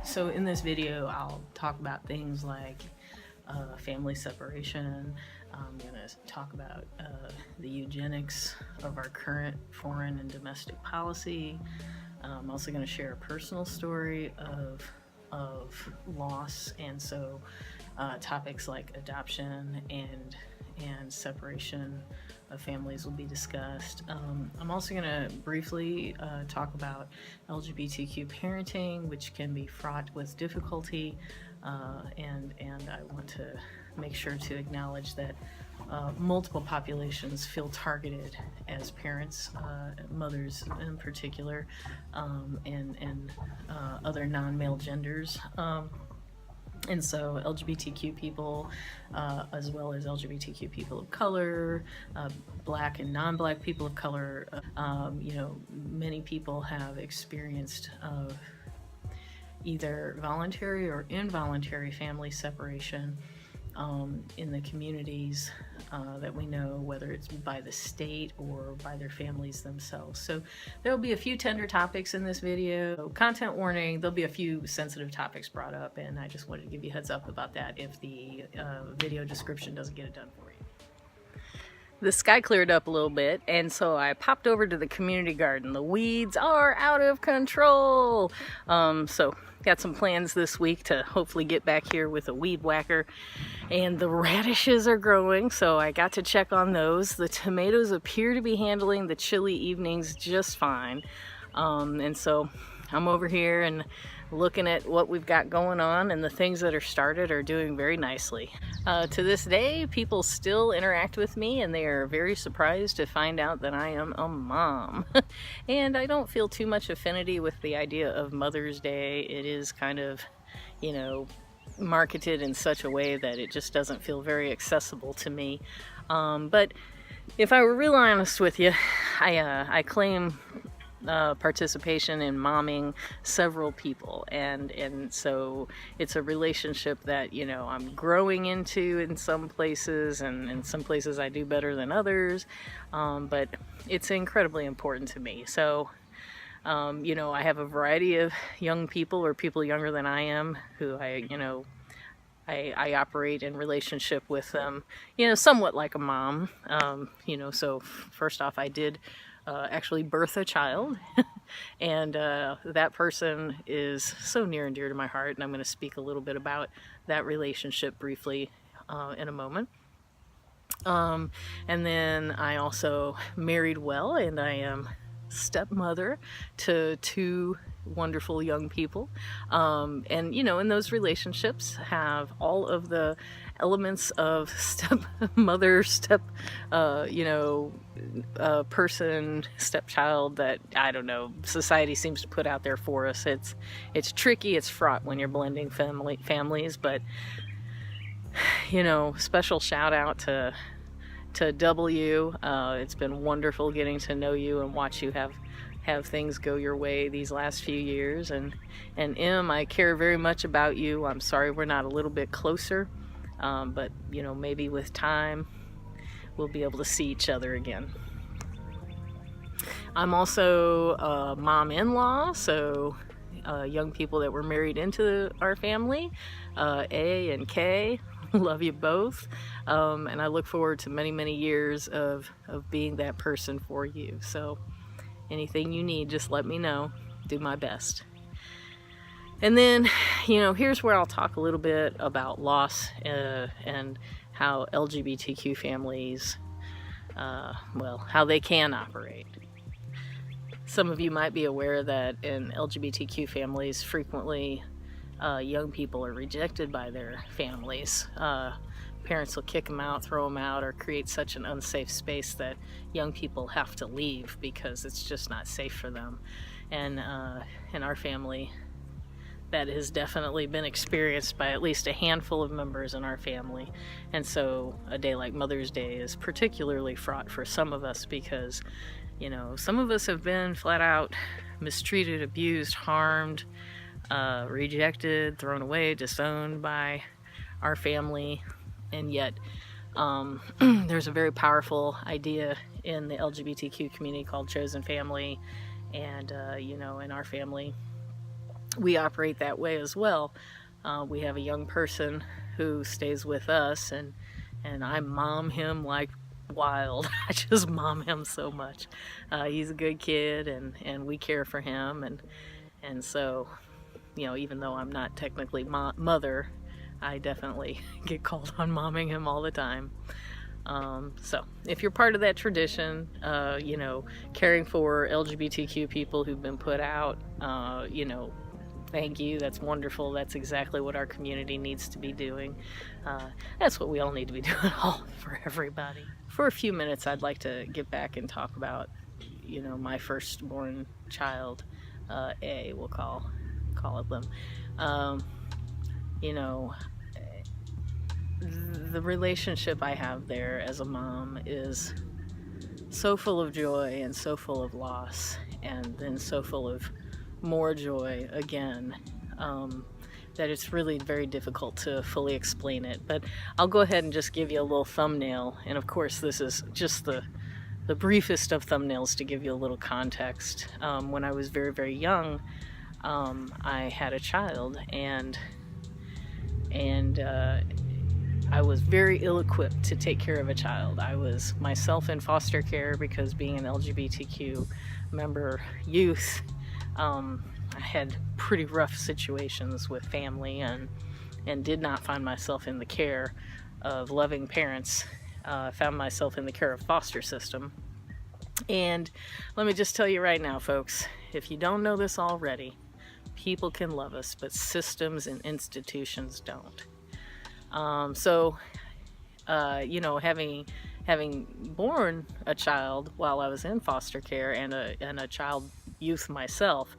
So in this video, I'll talk about things like family separation. I'm going to talk about the eugenics of our current foreign and domestic policy. I'm also going to share a personal story of loss, and so topics like adoption and separation of families will be discussed. I'm also going to briefly talk about LGBTQ parenting, which can be fraught with difficulty, and I want to make sure to acknowledge that multiple populations feel targeted as parents, mothers in particular, and other non-male genders. And so LGBTQ people, as well as LGBTQ people of color, Black and non-Black people of color, many people have experienced either voluntary or involuntary family separation in the communities that we know, whether it's by the state or by their families themselves. So there will be a few tender topics in this video. Content warning, there'll be a few sensitive topics brought up, and I just wanted to give you a heads up about that if the video description doesn't get it done for you. The sky cleared up a little bit, and so I popped over to the community garden. The weeds are out of control. So got some plans this week to hopefully get back here with a weed whacker, and the radishes are growing, so I got to check on those. The tomatoes appear to be handling the chilly evenings just fine, and so I'm over here and looking at what we've got going on, and the things that are started are doing very nicely. To this day, people still interact with me, and they are very surprised to find out that I am a mom. And I don't feel too much affinity with the idea of Mother's Day. It is kind of, marketed in such a way that it just doesn't feel very accessible to me. But if I were real honest with you, I claim participation in momming several people, and so it's a relationship that I'm growing into in some places, and in some places I do better than others, but it's incredibly important to me. So I have a variety of young people or people younger than I am who I operate in relationship with them, somewhat like a mom. So first off, I did actually birth a child, and that person is so near and dear to my heart, and I'm going to speak a little bit about that relationship briefly in a moment. And then I also married well, and I am stepmother to two wonderful young people, and and those relationships have all of the elements of stepmother, person, stepchild that society seems to put out there for us. It's tricky, it's fraught when you're blending families, but special shout out to W. It's been wonderful getting to know you and watch you have things go your way these last few years. And M, I care very much about you. I'm sorry we're not a little bit closer, but maybe with time we'll be able to see each other again. I'm also a mom-in-law, so young people that were married into our family, A and K, love you both, and I look forward to many, many years of being that person for you. So anything you need, just let me know. Do my best. And then, here's where I'll talk a little bit about loss and how LGBTQ families, how they can operate. Some of you might be aware that in LGBTQ families, frequently young people are rejected by their families. Parents will kick them out, throw them out, or create such an unsafe space that young people have to leave because it's just not safe for them. And in our family, that has definitely been experienced by at least a handful of members in our family. And so a day like Mother's Day is particularly fraught for some of us because, some of us have been flat out mistreated, abused, harmed, rejected, thrown away, disowned by our family. And yet there's a very powerful idea in the LGBTQ community called chosen family. And in our family, we operate that way as well. We have a young person who stays with us, and I mom him like wild. I just mom him so much. He's a good kid, and we care for him, and so, you know, even though I'm not technically mother, I definitely get called on momming him all the time. So if you're part of that tradition, you know, caring for LGBTQ people who've been put out, you know, thank you. That's wonderful. That's exactly what our community needs to be doing. That's what we all need to be doing, all for everybody. For a few minutes, I'd like to get back and talk about, you know, my firstborn child, A, we'll call it them. You know, the relationship I have there as a mom is so full of joy and so full of loss, and then so full of more joy again, that it's really very difficult to fully explain it. But I'll go ahead and just give you a little thumbnail, and of course this is just the briefest of thumbnails to give you a little context. When I was very, very young, I had a child, and I was very ill-equipped to take care of a child. I was myself in foster care because being an LGBTQ member youth, I had pretty rough situations with family, and did not find myself in the care of loving parents. Found myself in the care of foster system. And let me just tell you right now, folks, if you don't know this already, people can love us, but systems and institutions don't. So, you know, having born a child while I was in foster care, and a child youth myself,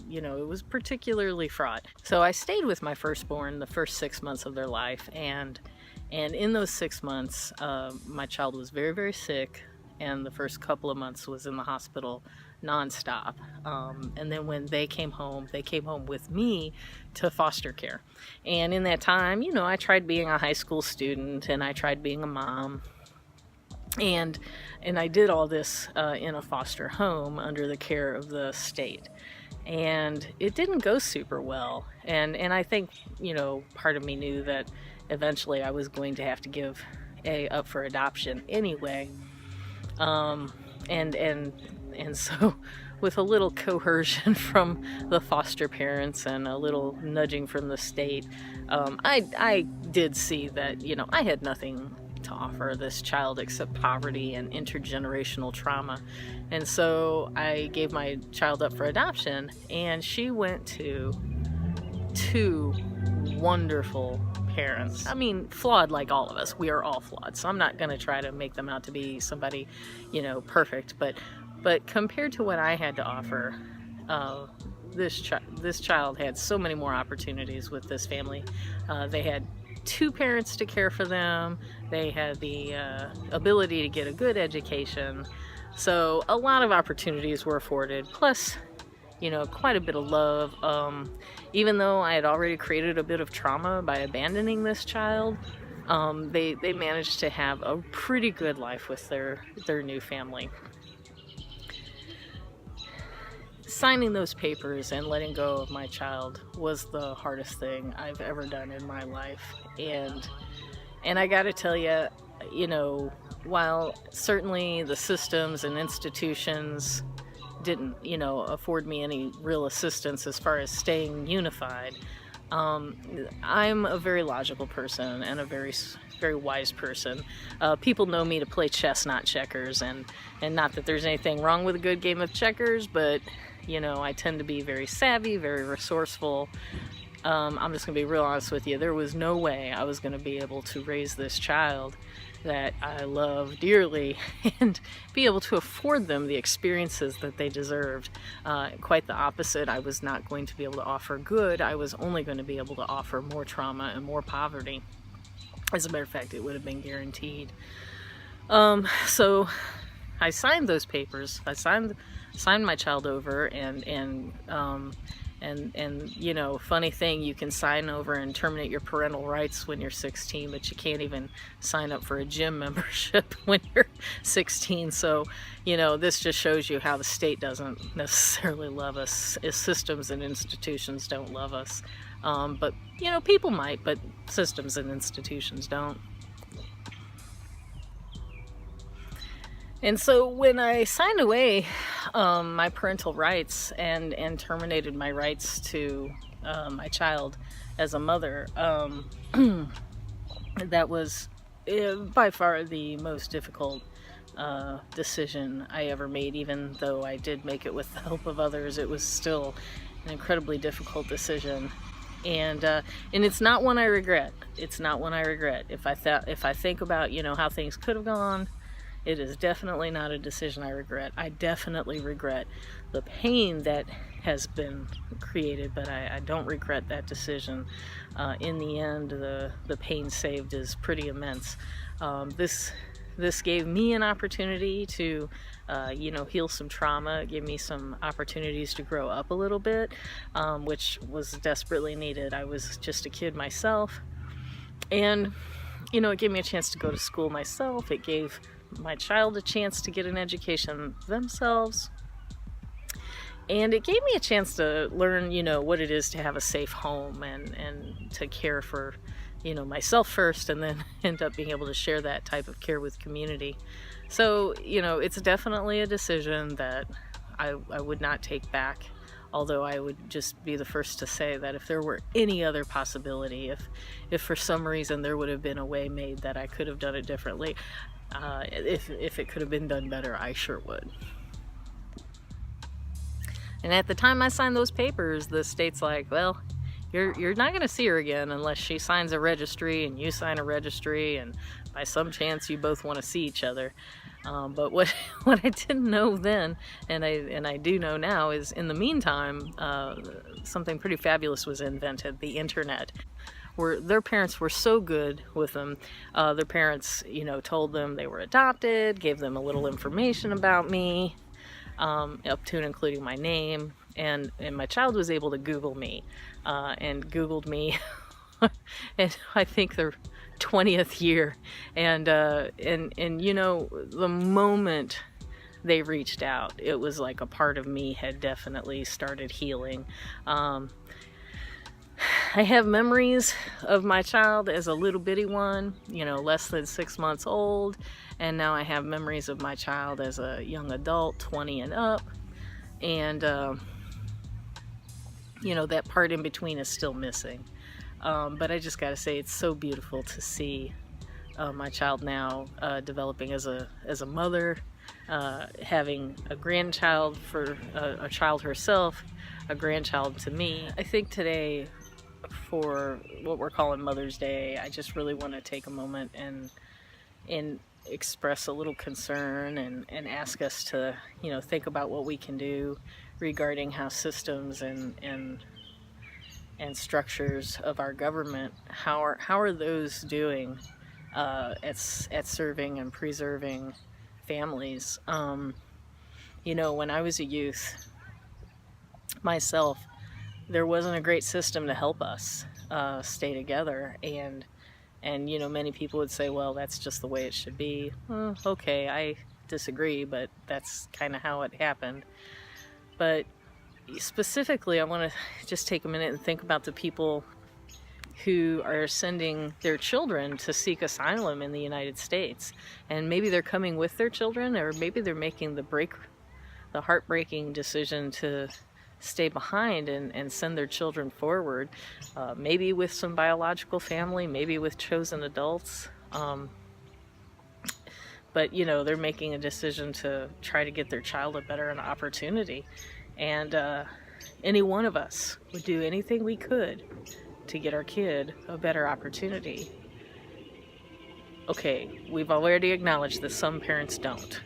you know, it was particularly fraught. So I stayed with my firstborn the first 6 months of their life, and in those 6 months, my child was very, very sick, and the first couple of months was in the hospital nonstop. And then when they came home with me to foster care. And in that time, you know, I tried being a high school student, and I tried being a mom. And I did all this in a foster home under the care of the state. And it didn't go super well. And I think, you know, part of me knew that eventually I was going to have to give A up for adoption anyway. And so, with a little coercion from the foster parents and a little nudging from the state, I did see that, you know, I had nothing to offer this child except poverty and intergenerational trauma. And so I gave my child up for adoption, and she went to 2 wonderful parents. I mean, flawed like all of us. We are all flawed. So I'm not going to try to make them out to be somebody, you know, perfect. But compared to what I had to offer, this child had so many more opportunities with this family. They had 2 parents to care for them. They had the ability to get a good education. So a lot of opportunities were afforded. Plus, you know, quite a bit of love. Even though I had already created a bit of trauma by abandoning this child, they managed to have a pretty good life with their new family. Signing those papers and letting go of my child was the hardest thing I've ever done in my life. And I gotta tell you, you know, while certainly the systems and institutions didn't, you know, afford me any real assistance as far as staying unified, I'm a very logical person and a very, very wise person. People know me to play chess, not checkers, and not that there's anything wrong with a good game of checkers, but, you know, I tend to be very savvy, very resourceful. I'm just gonna be real honest with you. There was no way I was gonna be able to raise this child that I love dearly and be able to afford them the experiences that they deserved. Quite the opposite. I was not going to be able to offer good. I was only going to be able to offer more trauma and more poverty. As a matter of fact, it would have been guaranteed. So I signed those papers. I signed my child over, and And you know, funny thing, you can sign over and terminate your parental rights when you're 16, but you can't even sign up for a gym membership when you're 16. So, you know, this just shows you how the state doesn't necessarily love us. Systems and institutions don't love us. But, you know, people might, but systems and institutions don't. And so when I signed away my parental rights and terminated my rights to my child as a mother, that was by far the most difficult decision I ever made. Even though I did make it with the help of others, it was still an incredibly difficult decision. And it's not one I regret. It's not one I regret. If I think about, you know, how things could have gone, it is definitely not a decision I regret. I definitely regret the pain that has been created, but I don't regret that decision. In the end, the pain saved is pretty immense. This gave me an opportunity to, you know, heal some trauma. It gave me some opportunities to grow up a little bit, which was desperately needed. I was just a kid myself, and, you know, it gave me a chance to go to school myself. It gave my child a chance to get an education themselves, and it gave me a chance to learn, you know, what it is to have a safe home and to care for, you know, myself first, and then end up being able to share that type of care with community. So, you know, it's definitely a decision that I would not take back, although I would just be the first to say that if there were any other possibility, if for some reason there would have been a way made that I could have done it differently, if it could have been done better, I sure would. And at the time I signed those papers, the state's like, well, you're not going to see her again unless she signs a registry and you sign a registry, and by some chance you both want to see each other. But what I didn't know then, and I do know now, is in the meantime, something pretty fabulous was invented: the internet. Their parents were so good with them. Their parents, you know, told them they were adopted, gave them a little information about me, up to and including my name, and my child was able to Google me, and Googled me, and I think the 20th year, and you know, the moment they reached out, it was like a part of me had definitely started healing. I have memories of my child as a little bitty one, you know, less than 6 months old, and now I have memories of my child as a young adult, 20 and up, and you know, that part in between is still missing. But I just gotta say, it's so beautiful to see my child now developing as a mother, having a grandchild for a child herself, a grandchild to me. I think today, for what we're calling Mother's Day, I just really want to take a moment and express a little concern and ask us to, you know, think about what we can do regarding how systems and structures of our government, how are those doing at serving and preserving families. You know, when I was a youth myself, there wasn't a great system to help us stay together, and you know, many people would say, well, that's just the way it should be. Okay, I disagree, but that's kind of how it happened. But specifically, I want to just take a minute and think about the people who are sending their children to seek asylum in the United States, and maybe they're coming with their children, or maybe they're making the heartbreaking decision to stay behind and send their children forward, maybe with some biological family, maybe with chosen adults, but you know, they're making a decision to try to get their child a better opportunity. And any one of us would do anything we could to get our kid a better opportunity. Okay, we've already acknowledged that some parents don't.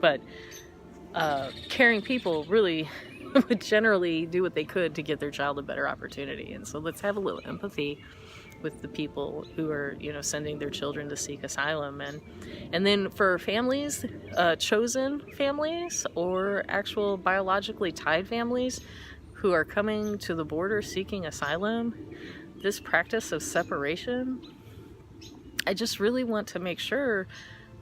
But caring people really would generally do what they could to get their child a better opportunity. And so let's have a little empathy with the people who are, sending their children to seek asylum. And then for families, chosen families or actual biologically tied families who are coming to the border seeking asylum, this practice of separation, I just really want to make sure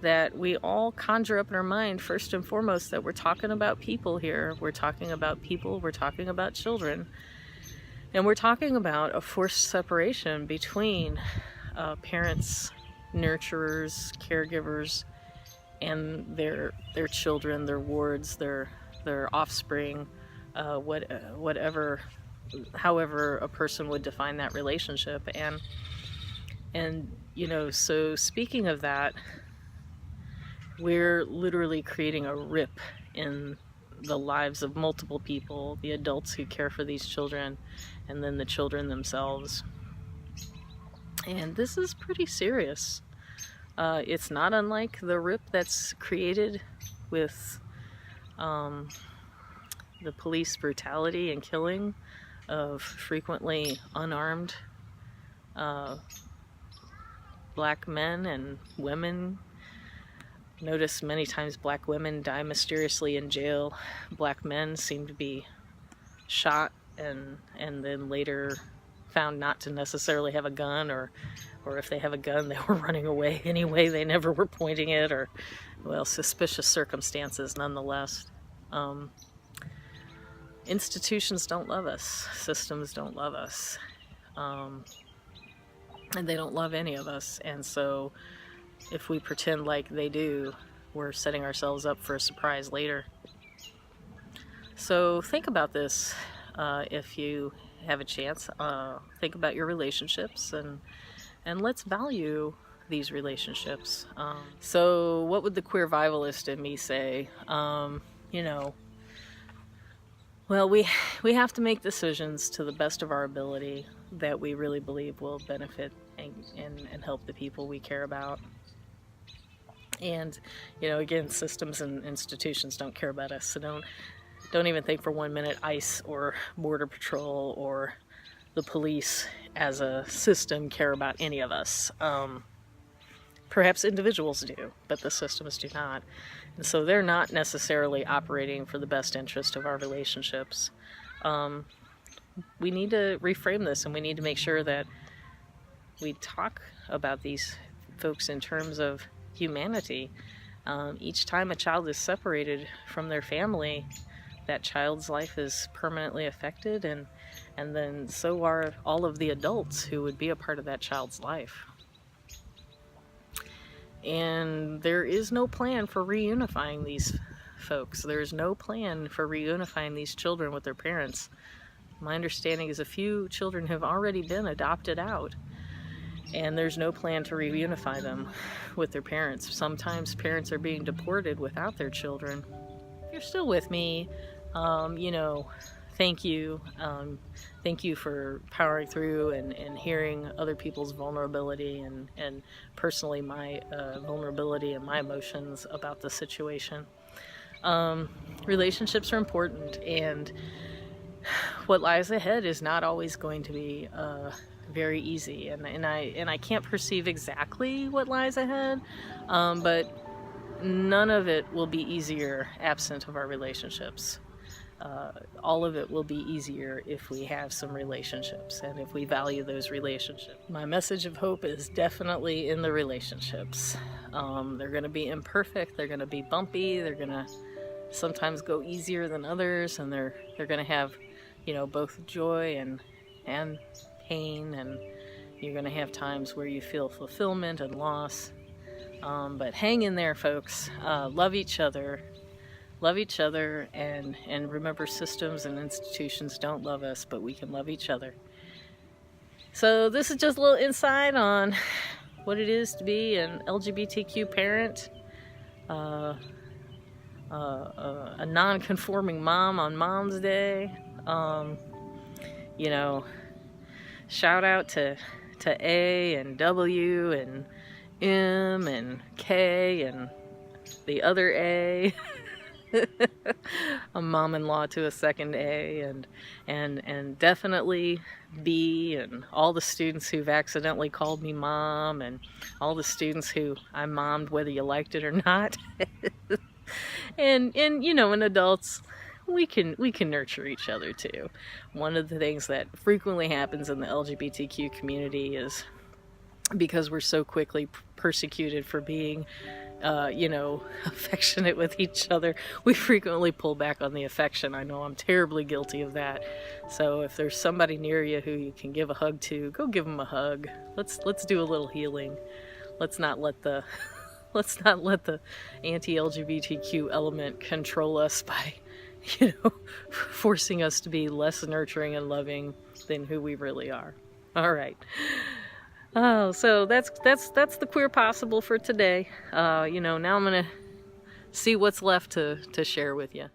that we all conjure up in our mind, first and foremost, that we're talking about people here. We're talking about people, we're talking about children, and we're talking about a forced separation between parents, nurturers, caregivers, and their children, their wards, their offspring, whatever, however a person would define that relationship. And so speaking of that, we're literally creating a rip in the lives of multiple people, the adults who care for these children, and then the children themselves. And this is pretty serious. It's not unlike the rip that's created with the police brutality and killing of frequently unarmed black men and women. Notice many times black women die mysteriously in jail. Black men seem to be shot and then later found not to necessarily have a gun, or if they have a gun, they were running away anyway. They never were pointing it, or, well, suspicious circumstances nonetheless. Institutions don't love us. Systems don't love us. And they don't love any of us. And so if we pretend like they do, we're setting ourselves up for a surprise later. So think about this if you have a chance. Think about your relationships and let's value these relationships. So what would the queervivalist in me say? Well, we have to make decisions to the best of our ability that we really believe will benefit and help the people we care about. And, again, systems and institutions don't care about us, so don't even think for 1 minute ICE or Border Patrol or the police as a system care about any of us. Perhaps individuals do, but the systems do not. And so they're not necessarily operating for the best interest of our relationships. We need to reframe this, and we need to make sure that we talk about these folks in terms of humanity. Each time a child is separated from their family, that child's life is permanently affected, and then so are all of the adults who would be a part of that child's life. And there is no plan for reunifying these folks. There's no plan for reunifying these children with their parents. My understanding is a few children have already been adopted out, and there's no plan to reunify them with their parents. Sometimes parents are being deported without their children. If you're still with me, thank you. Thank you for powering through and hearing other people's vulnerability and personally my vulnerability and my emotions about the situation. Relationships are important, and what lies ahead is not always going to be very easy, and I can't perceive exactly what lies ahead, but none of it will be easier absent of our relationships. All of it will be easier if we have some relationships and if we value those relationships. My message of hope is definitely in the relationships. They're going to be imperfect, they're going to be bumpy, they're going to sometimes go easier than others, and they're going to have, both joy and pain, and you're going to have times where you feel fulfillment and loss. But hang in there, folks. Love each other, and remember, systems and institutions don't love us, but we can love each other. So this is just a little insight on what it is to be an LGBTQ parent, a non-conforming mom on Mom's Day. Shout out to A and W and M and K and the other A. a mom-in-law to a second A, and definitely B, and all the students who've accidentally called me mom, and all the students who I mommed whether you liked it or not. and you know, and adults, we can nurture each other too. One of the things that frequently happens in the LGBTQ community is, because we're so quickly persecuted for being you know, affectionate with each other, we frequently pull back on the affection. I know I'm terribly guilty of that. So if there's somebody near you who you can give a hug to, go give them a hug. Let's do a little healing. Let's not let the anti-LGBTQ element control us by, you know, forcing us to be less nurturing and loving than who we really are. All right. Oh, so that's the Queer Possible for today. You know, now I'm gonna see what's left to share with you.